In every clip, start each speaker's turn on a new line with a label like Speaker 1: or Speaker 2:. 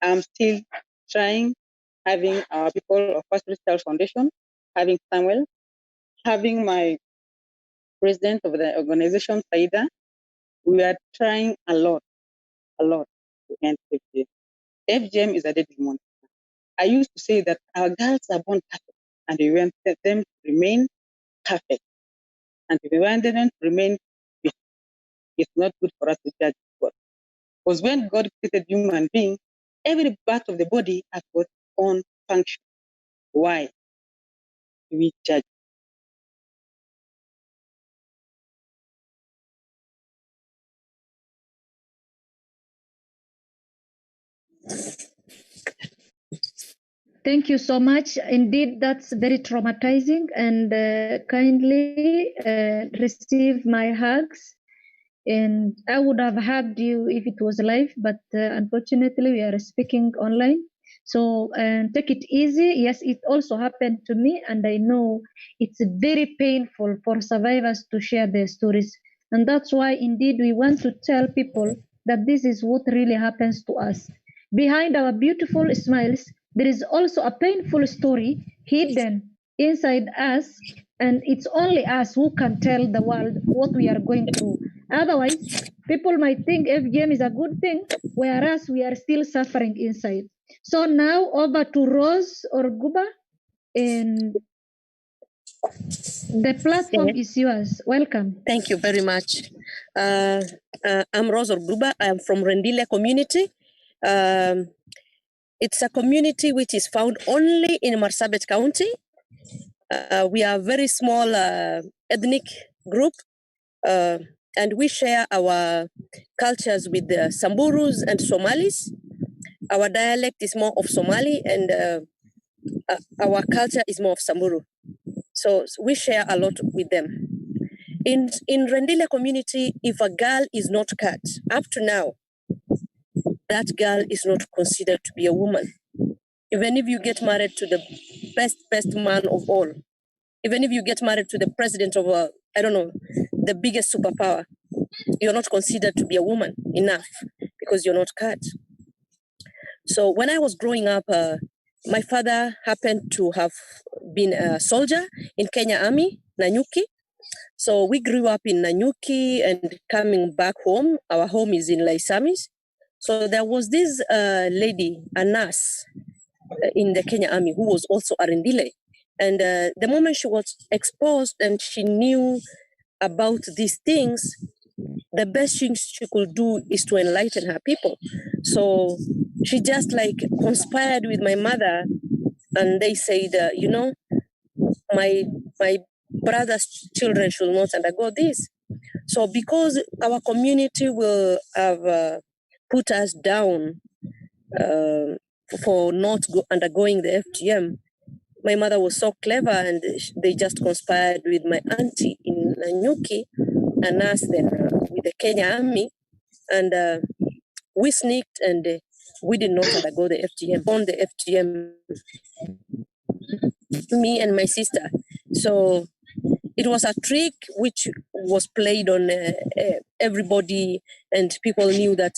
Speaker 1: I'm still trying, having our people of First Crystal Foundation, having Samuel, having my president of the organization, Saida. We are trying a lot to end FGM. FGM is a deadly monster. I used to say that our girls are born perfect, and we want them to remain perfect. And if we want them to remain beautiful, it's not good for us to judge God. Because when God created human being, every part of the body has got its own function. Why do we judge?
Speaker 2: Thank you so much. Indeed, that's very traumatizing, and kindly receive my hugs. And I would have hugged you if it was live, but unfortunately, we are speaking online. So take it easy. Yes, it also happened to me, and I know it's very painful for survivors to share their stories. And that's why, indeed, we want to tell people that this is what really happens to us. Behind our beautiful smiles, there is also a painful story hidden inside us, and it's only us who can tell the world what we are going through. Otherwise, people might think FGM is a good thing, whereas we are still suffering inside. So now over to Rose or Guba, and the platform is yours. Welcome.
Speaker 3: Thank you very much. I'm Rose Orguba. I'm from Rendile community. It's a community which is found only in Marsabit County. We are a very small ethnic group, and we share our cultures with the Samburus and Somalis. Our dialect is more of Somali, and our culture is more of Samburu. So we share a lot with them. In Rendile community, if a girl is not cut, up to now, that girl is not considered to be a woman. Even if you get married to the best man of all, even if you get married to the president of the biggest superpower, you're not considered to be a woman enough because you're not cut. So when I was growing up, my father happened to have been a soldier in Kenya Army, Nanyuki. So we grew up in Nanyuki and coming back home. Our home is in Laisamis. So there was this lady, a nurse in the Kenya Army, who was also a Rendile. And the moment she was exposed and she knew about these things, the best thing she could do is to enlighten her people. So she just conspired with my mother, and they said, my brother's children should not undergo this. So because our community will have put us down for not undergoing the FGM, my mother was so clever, and they just conspired with my auntie in Nanyuki, a nurse there with the Kenya Army, and we sneaked, and we did not undergo the FGM. On the FGM, me and my sister. So it was a trick which was played on everybody, and people knew that,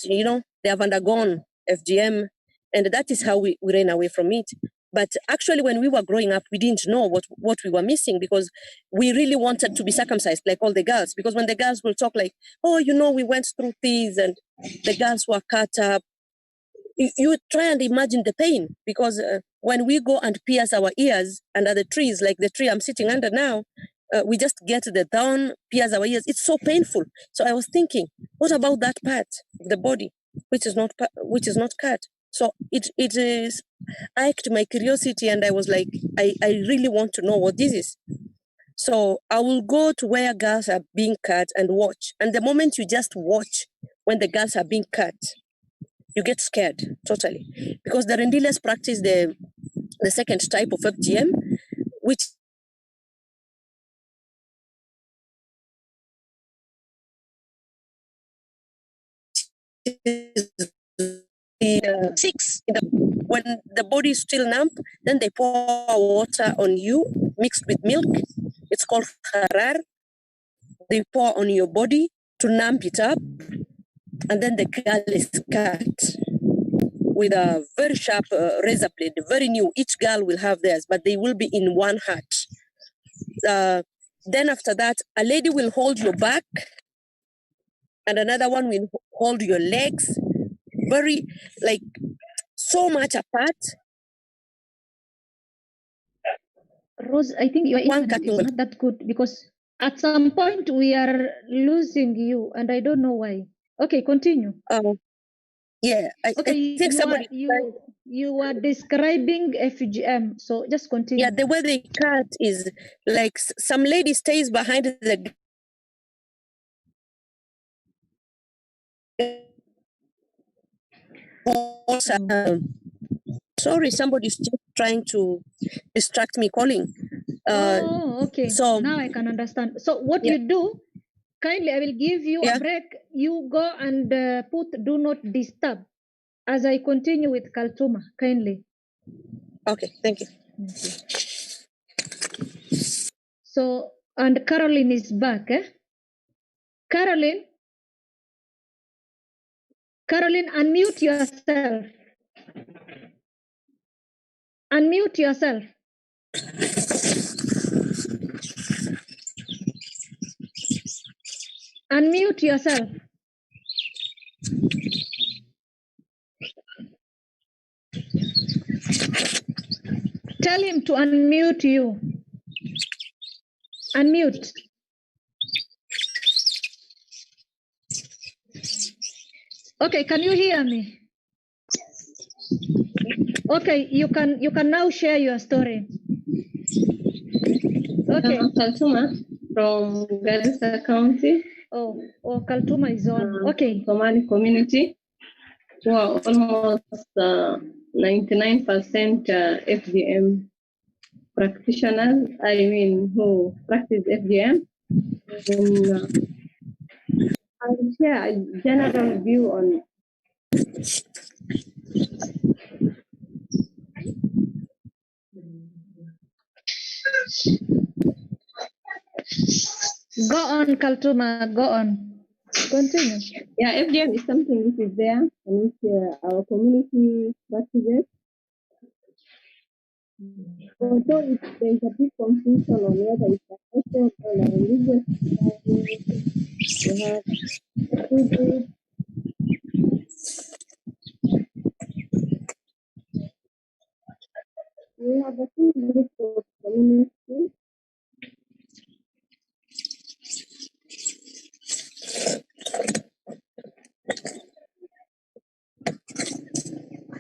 Speaker 3: they have undergone FGM, and that is how we ran away from it. But actually, when we were growing up, we didn't know what we were missing, because we really wanted to be circumcised like all the girls. Because when the girls will talk like, oh, we went through these and the girls were cut up, you try and imagine the pain. Because when we go and pierce our ears under the trees, like the tree I'm sitting under now, we just get the thorn, pierce our ears. It's so painful. So I was thinking, what about that part of the body which is not cut? So it is piqued my curiosity, and I was like, I really want to know what this is. So I will go to where girls are being cut and watch. And the moment you just watch when the girls are being cut, you get scared totally, because the Rendiles practice the second type of FGM, which is when the body is still numb, then they pour water on you mixed with milk. It's called harar. They pour on your body to numb it up, and then the girl is cut. with a very sharp razor blade, very new. Each girl will have theirs, but they will be in one hat. Then after that, a lady will hold your back and another one will hold your legs, very, like, so much apart.
Speaker 2: Rose, I think your
Speaker 3: One
Speaker 2: internet is
Speaker 3: cutting.
Speaker 2: not that good because at some point we are losing you and I don't know why. Okay, continue.
Speaker 3: Yeah, I
Speaker 2: Okay,
Speaker 3: think somebody.
Speaker 2: you are describing FGM, so just continue.
Speaker 3: Yeah, the way they cut is like some lady stays behind the. Sorry, somebody's just trying to distract me calling.
Speaker 2: Okay.
Speaker 3: So
Speaker 2: now I can understand. So what
Speaker 3: yeah.
Speaker 2: you do, kindly, I will give you
Speaker 3: Yeah.
Speaker 2: a break. You go and put do not disturb as I continue with Kaltuma, kindly.
Speaker 3: Okay, thank you.
Speaker 2: So, and Caroline is back, eh? Caroline, unmute yourself. Unmute yourself. Unmute yourself. Tell him to unmute you. Unmute. Okay, can you hear me? Okay, you can now share your story. Okay.
Speaker 4: Kaltuma from Garissa County.
Speaker 2: Oh, Kaltuma is on. Okay.
Speaker 4: Somali community who are almost 99% FGM practitioners. I mean, who practice FGM. And I'll share a general view on.
Speaker 2: Go on, Kaltuma, go on. Continue.
Speaker 4: Yeah, FGM is something which is there and which our community practices. Although there's a big confusion on whether it's a social or a religious society, we have two groups. We have a two groups of communities.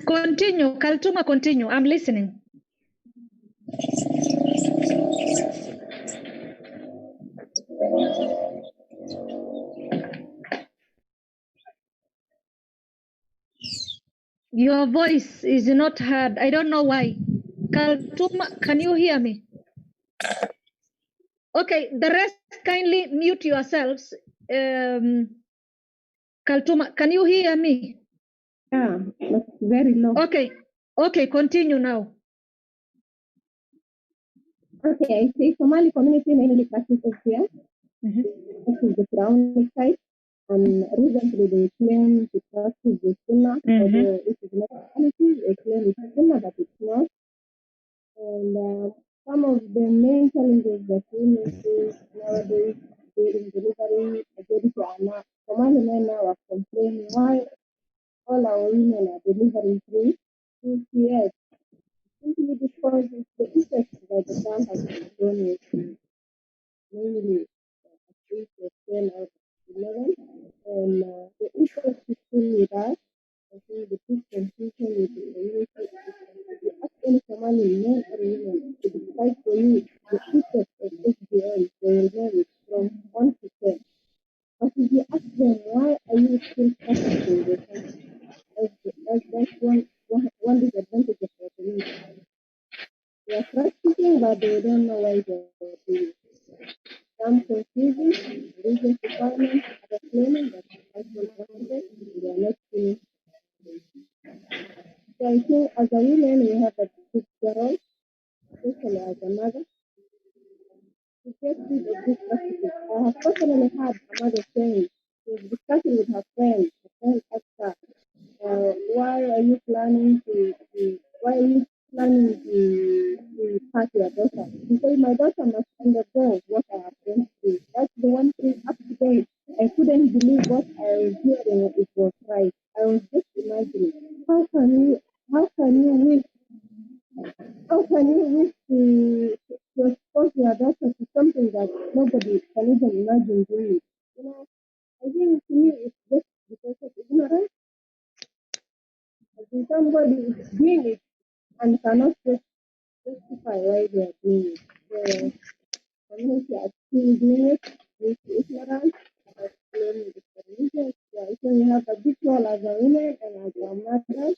Speaker 2: Continue, Kaltuma, continue. I'm listening. Your voice is not heard. I don't know why. Kaltuma, can you hear me? Okay, the rest kindly mute yourselves. Kaltuma, can you hear me?
Speaker 4: Yeah, that's very low.
Speaker 2: Okay, continue now.
Speaker 4: Okay, I say Somali community mainly practices here. This is the Quranic side, and recently they claim to practice the Sunnah, although it is not reality. They claim it's Sunnah, but it's not. And some of the main challenges that women face nowadays during delivery, majority are now Somali men now are complaining why all our women are delivering through CS. Simply because it's the effect that the child has been shown with, mainly at age of 10 out of 11, and the effect is still with us. I think the big confusion with the community is if you ask any Somali men or women to describe for you the effect of HBM, they will know it from 1 to 10. But if you ask them why are you still practicing this, that's one disadvantage of our community. They are practicing, but they don't know why they are doing it. Some confusing, religious requirements are claiming that cultural practices they are not finished. So I think as a woman, we have a big role, especially as a mother, to get rid of these practices. I have personally had a mother saying she was discussing with her friend asked her, why are you planning to pass your daughter? Because my daughter must undergo what I have been through. That's the one thing up to date. I couldn't believe what I was hearing. It was right. I was just imagining how can you wish to expose your daughter to something that nobody can even imagine doing? You know, I think to me it's just because of ignorance. I think somebody is doing it and cannot justify why they are doing it. The community are still doing it with ignorance. But when the religious, so you have a big role as a woman and as a mother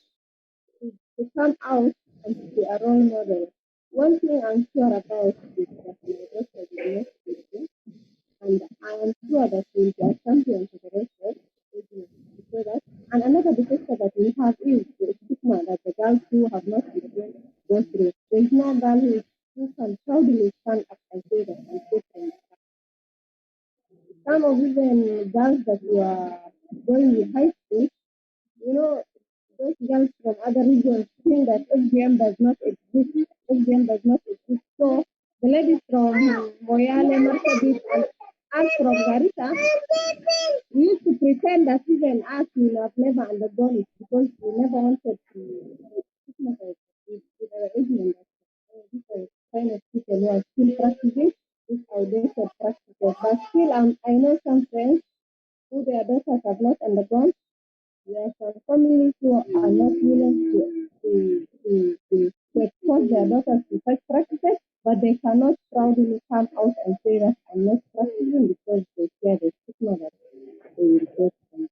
Speaker 4: to come out and to be a role model. One thing I'm sure about is that my daughter is not Christian, and I am sure that she will be a champion for the rest of the that. And another disaster that we have is the stigma that the girls who have not been go through. There is no girl who can proudly stand up and say that and say from some of even girls that were going with high school, you know, those girls from other regions think that FGM does not exist. FGM does not exist. So the ladies from Moyale, Marsabit, and us from Garissa, we used to pretend that even us will have never undergone it because we never wanted to stigmatize with our ignorance. These are kind of people who are still practicing these outdated practices. But still, I know some friends who their daughters have not undergone. There are some families who are not willing to expose their daughters to such practices, but they cannot proudly come out and say that I'm not practicing because they fear the stigma that they will get from.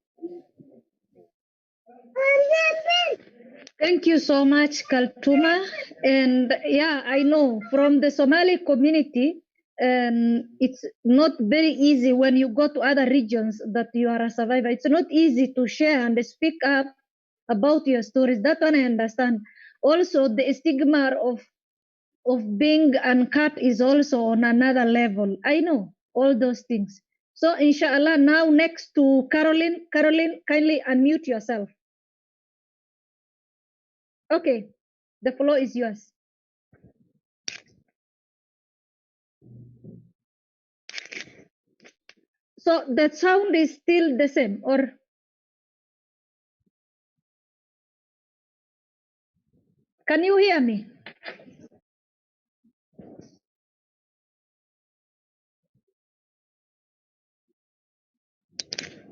Speaker 2: Thank you so much, Kaltuma. And yeah, I know from the Somali community, it's not very easy when you go to other regions that you are a survivor. It's not easy to share and speak up about your stories. That one I understand. Also, the stigma of being uncut is also on another level. I know all those things. So inshallah, now next to Caroline. Caroline, kindly unmute yourself. Okay, the floor is yours. So the sound is still the same, or can you hear me?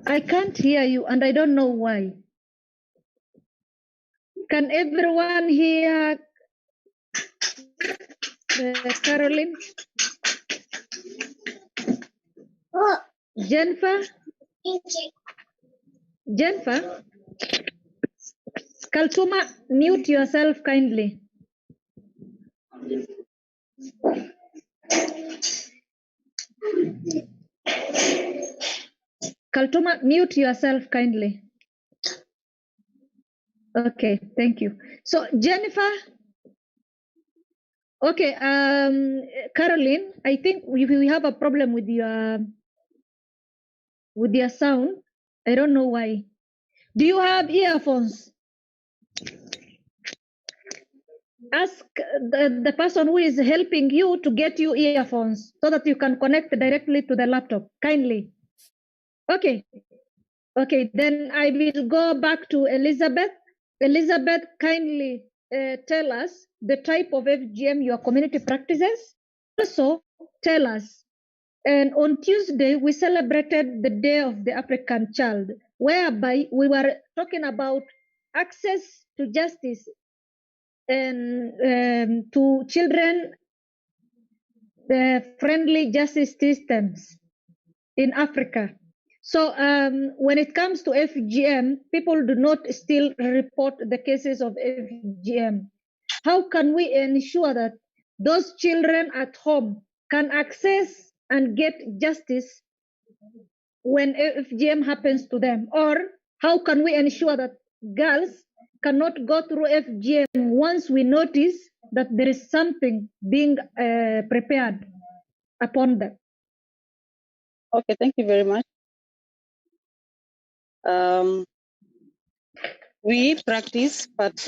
Speaker 2: I can't hear you and I don't know why. Can everyone hear Caroline? Jennifer? Jennifer? Kaltuma, mute yourself kindly. Kaltuma, mute yourself kindly. Okay, thank you. So Jennifer, okay, Caroline, I think we have a problem with your sound. I don't know why. Do you have earphones? Ask the person who is helping you to get you earphones so that you can connect directly to the laptop, kindly. Okay, okay, then I will go back to Elizabeth. Elizabeth, kindly tell us the type of FGM your community practices. Also, tell us, and on Tuesday, we celebrated the Day of the African Child, whereby we were talking about access to justice and to children friendly justice systems in Africa. So when it comes to FGM, people do not still report the cases of FGM. How can we ensure that those children at home can access and get justice when FGM happens to them? Or how can we ensure that girls cannot go through FGM once we notice that there is something being prepared upon them?
Speaker 1: Okay, thank you very much. we practice part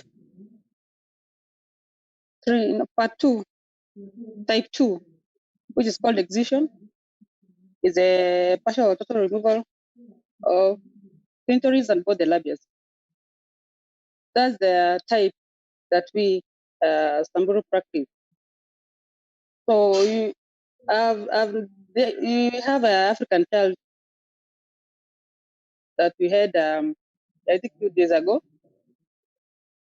Speaker 1: 3, no, part 2, type 2, which is called excision, is a partial or total removal of clitoris and both the labia. That's the type that we Samburu practice. So you have an African child that we had, I think 2 days ago.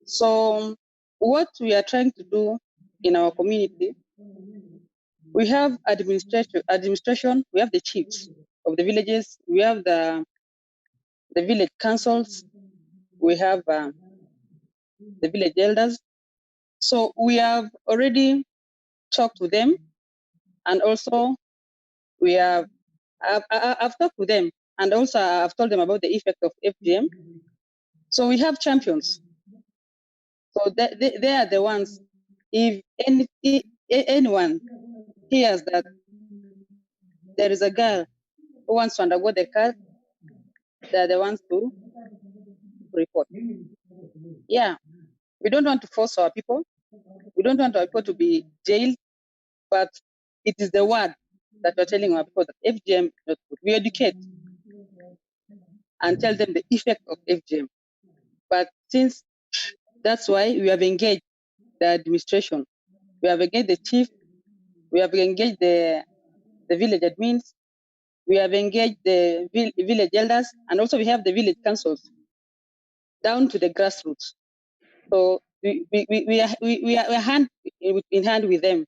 Speaker 1: So what we are trying to do in our community, we have administration, we have the chiefs of the villages, we have the village councils, we have the village elders. So we have already talked to them, and also we have I've talked to them, and also I've told them about the effect of FGM. So we have champions. So they are the ones. If anyone hears that there is a girl who wants to undergo the cult, they're the ones to report. Yeah, we don't want to force our people. We don't want our people to be jailed, but it is the word that we're telling our people that FGM is not good. We educate and tell them the effect of FGM. But since that's why we have engaged the administration, we have engaged the chief, we have engaged the village admins, we have engaged the village elders, and also we have the village councils down to the grassroots. So we are hand in hand with them